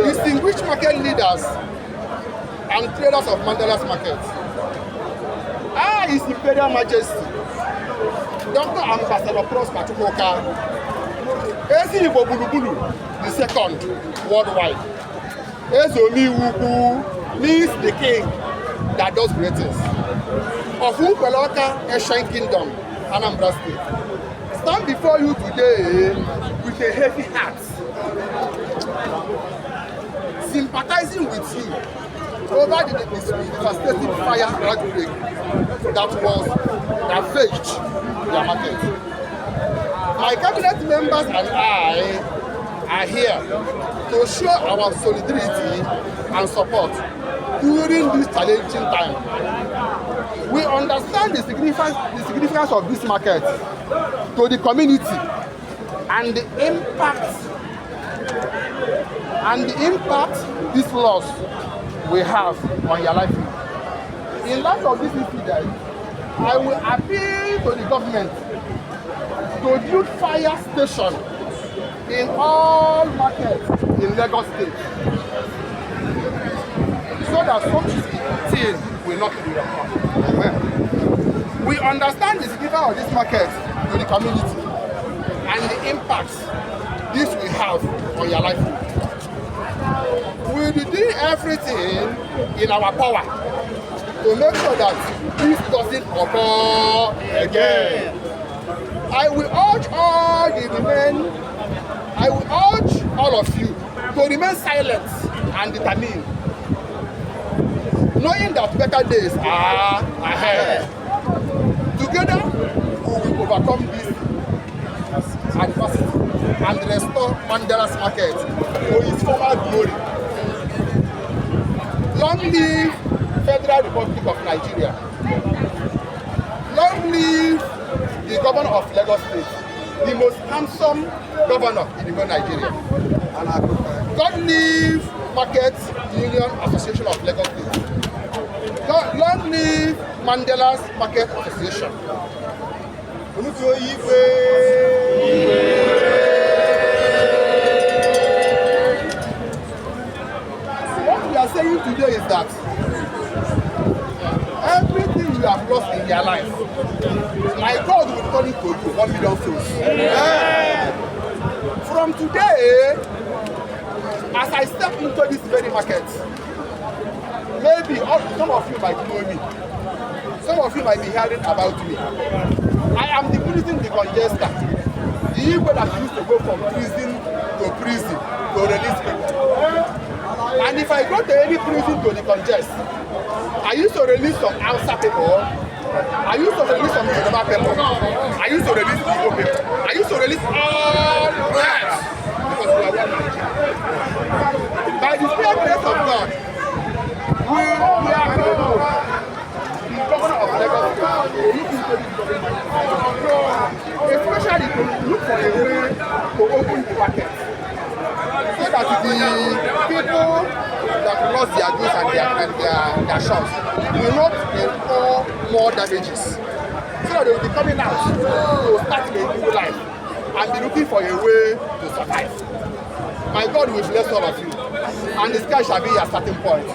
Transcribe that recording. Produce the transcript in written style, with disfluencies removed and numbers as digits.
distinguished market leaders and traders of Mandilas market. His Imperial Majesty Dr. Ambassador Chukwuka Eze Gburugburu the second worldwide. Eze Omeiheukwu means the king that does great things. Of Nkwelle Ancient Kingdom, Anambra State, stand before you today with a heavy heart, sympathizing with you over the devastating fire outbreak that ravaged your market. My cabinet members and I are here to show our solidarity and support during this challenging time. We understand the significance of this market to the community and the impact this loss will have on your livelihood. In light of this incident, I will appeal to the government to build fire stations in all markets in Lagos State so that such thing will not be occurred. We understand the significance of this market to the community and the impacts this will have on your livelihood. We will do everything in our power to make sure that this doesn't occur again. I will urge all of you to remain silent and determined, knowing that better days are ahead. Together, we will overcome this adversity and restore Mandilas market to its former glory. Long live Federal Republic of Nigeria. Long live the governor of Lagos State, the most handsome governor in the whole Nigeria. God live Market Union Association of Lagos State. Long live Mandilas Market Association. What we are saying today is that everything you have lost in your life, my God will turn it to you 1 million souls. From today, as I step into this very market, maybe some of you might know me. Some of you might be hearing about me. I am the prison decongester. The igbo that used to go from prison to release people. And if I go to any prison to decongest, I used to release some Awka people. I used to release some Yoruba people. I used to release Igbo people. I used to release all that because we are one Nigeria. By the sheer grace of God, we are going to the governor of Lagos to look into this government, especially to look for a way to open the market so that the people that lost their goods and their shops will not incur more damages. So that they will be coming out to start a new life and be looking for a way to survive. My God will bless all of you, and the sky shall be a starting point.